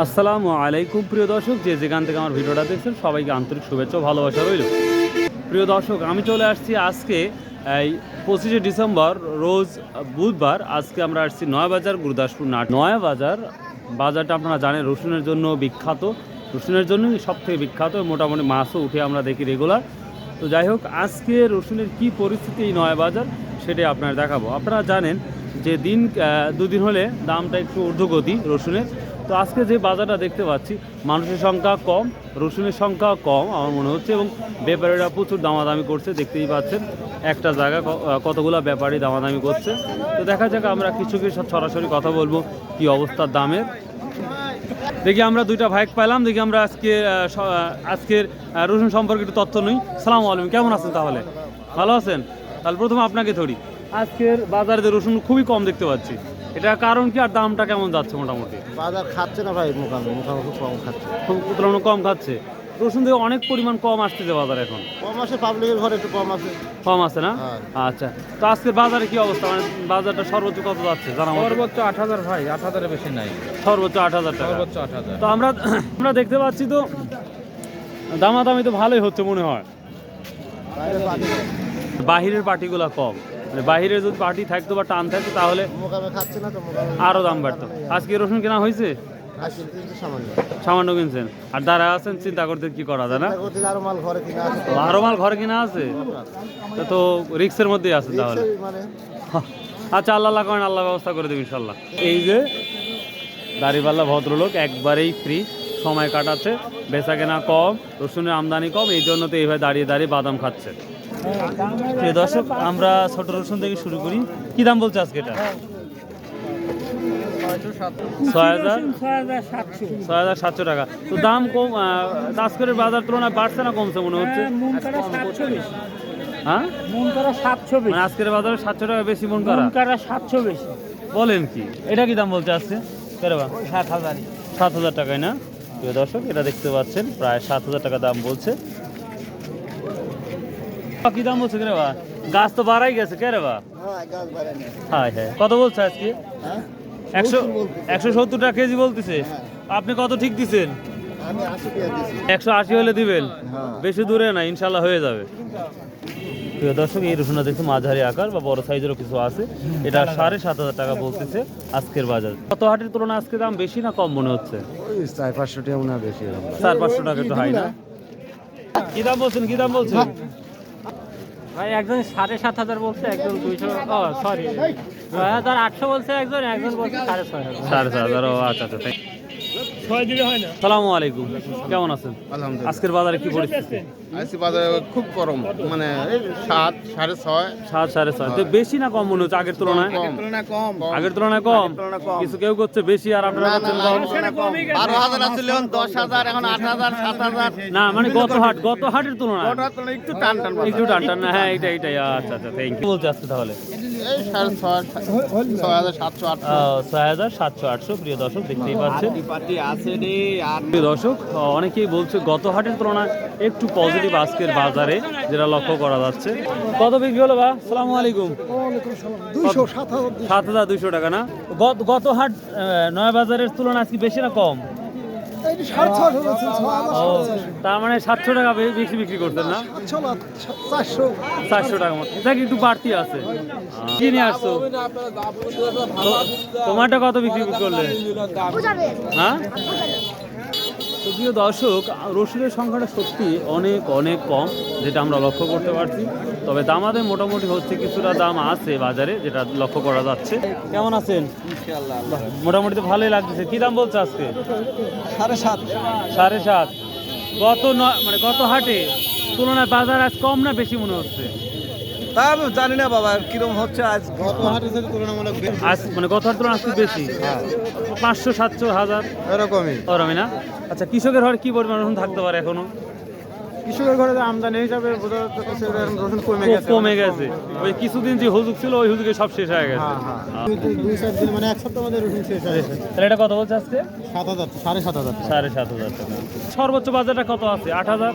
আসসালামু আলাইকুম প্রিয় দর্শক, যে যেখান থেকে আমার ভিডিওটা দেখছেন সবাইকে আন্তরিক শুভেচ্ছা ও ভালোবাসা রইল। প্রিয় দর্শক, আমি চলে আসছি আজকে এই 25শে ডিসেম্বর রোজ বুধবার। আজকে আমরা আসছি নয়াবাজার গুরুদাসপুর বাজারটা আপনারা জানেন রসুনের জন্য বিখ্যাত, রসুনের জন্যই সব থেকে বিখ্যাত। মোটামুটি মাছও উঠে আমরা দেখি রেগুলার। তো যাই হোক, আজকে রসুনের কী পরিস্থিতি এই নয়াবাজার সেটাই আপনারা দেখাবো। আপনারা জানেন যে দুদিন হলে দামটা একটু ঊর্ধ্বগতি রসুনের। তো আজকে যে বাজারটা দেখতে পাচ্ছি, মানুষের সংখ্যা কম, রসুনের সংখ্যা কম আমার মনে হচ্ছে, এবং ব্যাপারীরা প্রচুর দামাদামি করছে। দেখতেই পাচ্ছেন একটা জায়গা কতগুলো ব্যাপারী দামাদামি করছে। তো দেখা যাক, আমরা কিছু সাথে সরাসরি কথা বলবো কি অবস্থার দামের। দেখি আমরা দুইটা ভাইক পাইলাম, দেখি আমরা আজকের রসুন সম্পর্কে একটু তথ্য নিই। সালাম আলাইকুম, কেমন আছেন? তাহলে ভালো আছেন? তাহলে প্রথমে আপনাকে ধরি, আজকের বাজারে যে রসুন খুবই কম দেখতে পাচ্ছি, এটা কারণ কি আর দামটা কেমন যাচ্ছে? মোটামুটি বাজার খাচ্ছে না ভাই, মোটামুটি কম খাচ্ছে, খুব তুলনামূলক কম খাচ্ছে। রসুন দিয়ে অনেক পরিমাণ কম আসতেছে বাজারে এখন। কম আসে, পাবলিকের ঘরে একটু কম আছে। কম আছে না? হ্যাঁ। আচ্ছা, তো আজকে বাজারে কি অবস্থা? মানে বাজারটা সর্বোচ্চ কত যাচ্ছে জানা? সর্বোচ্চ 8,000 ভাই, 8,000-এর বেশি নাই। সর্বোচ্চ 8,000 টাকা। সর্বোচ্চ 8,000। তো আমরা দেখতে পাচ্ছি তো দামাদামি তো ভালোই হচ্ছে মনে হয়। বাহিরের পার্টিগুলো কম, মানে বাহিরের যদি পার্টি থাকতো বা টান থাকতো তাহলে মোকামে খাচ্ছে না তো, আরো দাম বাড়তো। আজকে রসুন কেনা হয়েছে? সামান্য কিনছেন, আর দাঁড়া আছেন চিন্তা করতে কি করা যায় না? আরো মাল ঘরে কিনা আছে, তো রিক্সের মধ্যেই আছে তাহলে। আচ্ছা, আল্লাহ করেন, আল্লাহ ব্যবস্থা করে দেবে ইনশাল্লাহ। এই যে দাড়িপাল্লা ভদ্রলোক একবারেই ফ্রি, সময় কাটাচ্ছে, বেচা কেনা কম, রসুনের আমদানি কম, এই জন্য তো এইভাবে দাঁড়িয়ে দাঁড়িয়ে বাদাম খাচ্ছে। প্রিয় দর্শক, আমরা ছোট রসুন থেকে শুরু করি। কি দাম বলছে আজকে এটা? 6,700 টাকা। তো দাম কম, আজকের বাজার তুলনায় বাড়ছে না কমছে মনে হচ্ছে? হ্যাঁ, মানে আজকের বাজারে 700 টাকা বেশি মন করা, 700 বেশি। বলেন কি? এটা কি দাম বলছে আজকে? 7,000 টাকায় না? প্রিয় দর্শক, এটা দেখতে পাচ্ছেন প্রায় 7,000 টাকা দাম বলছে। কি দাম বলছে রে বা? গাছ তো বাড়াই গেছে কে রে বা? হ্যাঁ হ্যাঁ, কত বলছে আজকে? 170 টাকা কেজি বলতেছে। আপনি কত ঠিক দিচ্ছেন? 180 হলে দিবেন? বেশি দূরে না, ইনশাল্লাহ হয়ে যাবে। প্রিয় দর্শক, এই রসুনটা দেখতে মাঝারি আকার বা বড় সাইজেরও কিছু আছে। এটা 7,500 টাকা বলতেছে আজকের বাজার। কত হাটের তুলনায় আজকে দাম বেশি না কম মনে হচ্ছে? 400-500 টাকা মনে হয় বেশি। 400-500 টাকা একটু হাই না? কি দাম বলছেন? ভাই একজন 7,500 বলছে, একজন 6,800 বলছে, একজন বলছে 6,500। 6,500। ও আচ্ছা আচ্ছা, সালামু আলাইকুম, কেমন আছেন? আলহামদুলিল্লাহ। আজকের বাজারে কি পরিস্থিতি? আজকে বাজারে খুব গরম, মানে 7, 6.5। 7-6.5। তো বেশি না কম মনে হচ্ছে আগের তুলনায়? আগের তুলনায় কম। কিছু কেউ করছে বেশি আর আপনারা করছেন কম। 12,000 আছিল, 10,000, এখন 8,000, 7,000। না, মানে গত হাটের তুলনায় একটু টান না। হ্যাঁ, এইটাই। আচ্ছা আচ্ছা, থ্যাংক ইউ। বলছে আজকে তাহলে 6,700-800। প্রিয় দর্শক, দেখতেই পাচ্ছেন। প্রিয় দর্শক, অনেকেই বলছে গত হাটের তুলনায় একটু পজিটিভ আজকের বাজারে, যেটা লক্ষ্য করা যাচ্ছে। কত বিক্রি হলো বা? আসসালামু আলাইকুম। 7,200 টাকা না? গত হাট নয়া বাজারের তুলনায় আজকে বেশি না কম? তার মানে 700 টাকা বেশি বিক্রি করতেন না? 400 টাকা মতো, দেখ একটু বাড়তি আছে। কি নিয়ে আসছো? তোমারটা কত বিক্রি করলে? হ্যাঁ, তো প্রিয় দর্শক, রসুনের সংখ্যাটা সত্যি অনেক কম, যেটা আমরা লক্ষ্য করতে পারছি। তবে দামাদে মোটামুটি হচ্ছে, কিছুটা দাম আছে বাজারে, যেটা লক্ষ্য করা যাচ্ছে। কেমন আছেন? মোটামুটি তো ভালোই লাগতেছে। কি দাম বলছে আজকে? 7.5। গত হাটে তুলনায় বাজার আজ কম না বেশি মনে হচ্ছে? তা আমি জানি না বাবা কিরকম হচ্ছে আজ। গত হাটের সাথে তুলনামূলক আজ মানে গত হাটের তুলনায় আজকে বেশি। 500, 700, 1000 এরকমই না? আচ্ছা, কৃষকের ঘরে কি পরিমাণ রসুন থাকতে পারে এখনো? কৃষকের ঘরে আমদানি হিসাবে রসুন কমে গেছে। ওই কিছুদিন যে হুজুক ছিল, ওই হুজুকে সব শেষ হয়ে গেছে। 2-4 দিন, মানে 1 সপ্তাহ মধ্যে রসুন শেষ হয়ে গেছে। তাহলে এটা কত বলছে আজকে? 7,000, 7,500 টাকা। সর্বোচ্চ বাজারটা কত আছে? 8,000।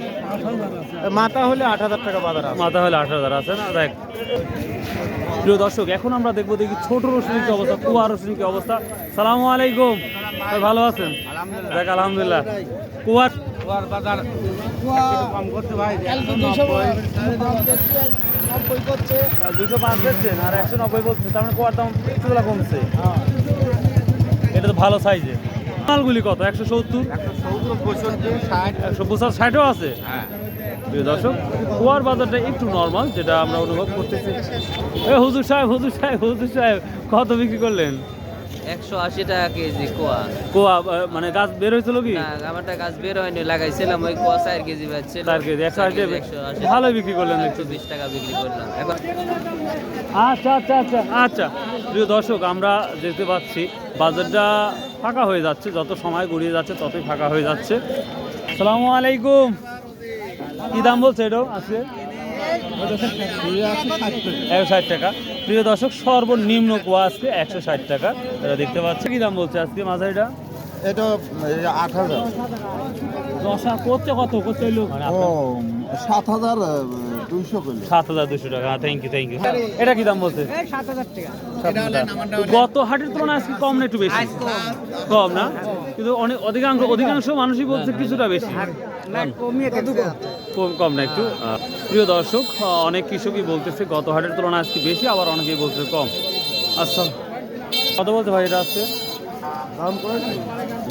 মাথা হলে 8,000 টাকা বাজার আছে। মাথা হলে 8,000 আছে না? দেখ, প্রিয় দর্শক, এখন আমরা দেখবো দেখি ছোট রসুনের কি অবস্থা, কুয়া রসুনের কি অবস্থা। সালামু আলাইকুম ভাই, ভালো আছেন? দেখ আলহামদুলিল্লাহ। কুয়া বাজার কম করতে ভাই, 205 দিচ্ছেন আর 190 বলছে, তার মানে কুয়ার দাম একটু কমছে। এটা তো ভালো সাইজে। মালগুলি কত? 170, 165, 160ও আছে। প্রিয় দর্শক, কুয়ার বাজারটা একটু নর্মাল, যেটা আমরা অনুভব করতেছি। হুজুর সাহেব, হুজুর সাহেব, হুজুর সাহেব, কত বিক্রি করলেন? 180 টাকা কেজি কোয়া। কুয়া মানে গাছ বের হয়েছিল কি? না, আমারটা গাছ বের হয়নি, লাগাইছিলাম ওই কোয়া 4 কেজি পাচ্ছিল। 4 কেজি 180 ভালোই বিক্রি করলেন। 120 টাকা বিক্রি করলাম এখন। আচ্ছা আচ্ছা আচ্ছা আচ্ছা। প্রিয় দর্শক, আমরা দেখতে পাচ্ছি বাজারটা ফাঁকা হয়ে যাচ্ছে, যত সময় গড়িয়ে যাচ্ছে ততই ফাঁকা হয়ে যাচ্ছে। আসসালামু আলাইকুম। কি দাম বলছে এটা আজকে? 160 টাকা। প্রিয় দর্শক, সর্বনিম্ন কুয়া আজকে 160 টাকা, এটা দেখতে পাচ্ছি। কি দাম বলছে আজকে মাঝারিটা? এটা 8,000। দশা করছে কত করতে হইলো? 7,200 করলে। 7,200 টাকা। Thank you, thank you. এটা কি দাম বলছে? 7,000 টাকা। 7,000 গত হাটের তুলনায় আজকে কম না একটু বেশি? কম না, কিন্তু অনেক অধিকাংশ মানুষই বলছে কিছুটা বেশি। কম না একটু। প্রিয় দর্শক, অনেক কৃষকই বলতেছে গত হাটের তুলনায় আজকে বেশি, আবার অনেকেই বলতেছে কম। আচ্ছা, কত বলতে ভাই এটা আজকে?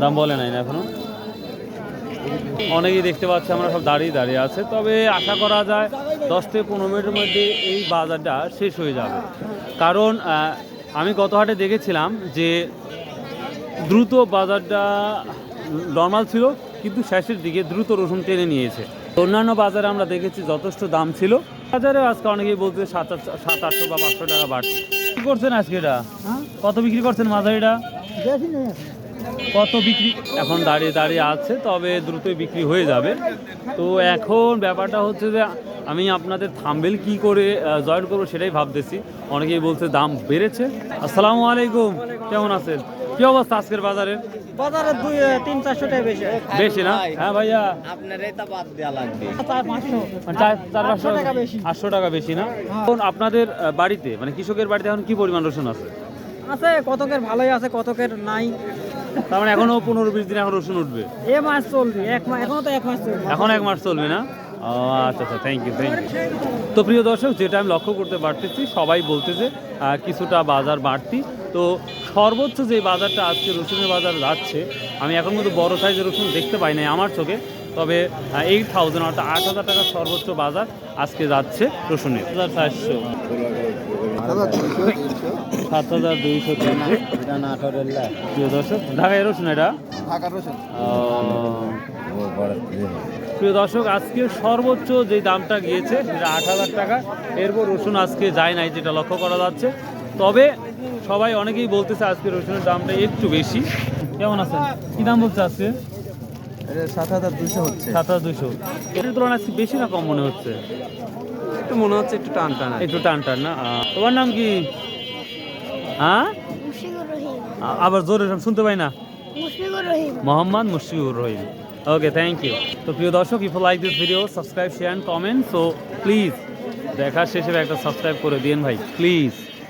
দাম বলে নাই না এখনো। অনেকেই দেখতে পাচ্ছি আমরা সব দাঁড়িয়ে দাঁড়িয়ে আছে, তবে আশা করা যায় 10 থেকে 15 মিনিটের মধ্যে এই বাজারটা শেষ হয়ে যাবে। কারণ আমি গত হাটে দেখেছিলাম যে দ্রুত বাজারটা নর্মাল ছিল, কিন্তু শেষের দিকে দ্রুত রসুন টেনে নিয়েছে। অন্যান্য বাজারে আমরা দেখেছি যথেষ্ট দাম ছিল, বাজারে আজকে অনেকেই বলছে 700 বা 500 টাকা বাড়ছে। কি করছেন আজকে এটা? কত বিক্রি করছেন মাঝারিটা? কত বিক্রি? এখন দাঁড়িয়ে দাঁড়িয়ে আছে, তবে দ্রুতই বিক্রি হয়ে যাবে। তো এখন ব্যাপারটা হচ্ছে যে আমি আপনাদের থাম্বনেল কি করে জয়েন করবো সেটাই ভাবতেছি। অনেকেই বলছে দাম বেড়েছে। আসসালামু আলাইকুম, কেমন আছেন? কি অবস্থা আজকের বাজারের? বাজারে 300-400 টাকা বেশি। বেশি না? হ্যাঁ ভাইয়া, আপনার এটা বাদ দেওয়া লাগবে। 400-500 400 টাকা বেশি। 800 টাকা বেশি না? এখন আপনাদের বাড়িতে মানে কৃষকের বাড়িতে এখন কি পরিমাণ রসুন আছে? আছে, কতকের ভালোই আছে, কতকের নাই। তার মানে এখনো 15-20 দিন এখন রসুন উঠবে? এ মাস চলবে, 1 মাস, এখনো তো 1 মাস চলবে। এখন 1 মাস চলবে না? ও আচ্ছা আচ্ছা, থ্যাংক ইউ, থ্যাংক ইউ। তো প্রিয় দর্শক, যেটা আমি লক্ষ্য করতে পারতেছি, সবাই বলতেছে কিছুটা বাজার বাড়তি। তো সর্বোচ্চ যে বাজারটা আজকে রসুনের বাজার যাচ্ছে, আমি এখন কিন্তু বড় সাইজের রসুন দেখতে পাই নাই আমার চোখে, তবে 8,000 অর্থাৎ 8,000 টাকার সর্বোচ্চ বাজার আজকে যাচ্ছে রসুনের। 400, 7,200, 300। প্রিয় দর্শক, ঢাকায় রসুন এটা? ঢাকার রসুন। প্রিয় দর্শক, আজকে সর্বোচ্চ যে দামটা গিয়েছে সেটা 8,000 টাকা। এরপর রসুন আজকে যায় নাই, যেটা লক্ষ্য করা যাচ্ছে। তবে সবাই অনেকেই বলতেছে আজকে রসুনের দামটা একটু বেশি। কেমন আছেন? কি দাম বলছে আজকে? 7,200 হচ্ছে। 7,200। এর তুলনায় আজকে বেশি না কম মনে হচ্ছে? একটু মনে হচ্ছে একটু টান টান। একটু টান টান না? তোমার নাম কি? হ্যাঁ, আবার জোরে শুনতে পাই না। Mohammad Mushfiqur Rahim. Okay, thank you. তো প্রিয় দর্শক, if you like this video, subscribe, share and comment. So please দেখার শেষে একটা সাবস্ক্রাইব করে দিন ভাই, প্লিজ।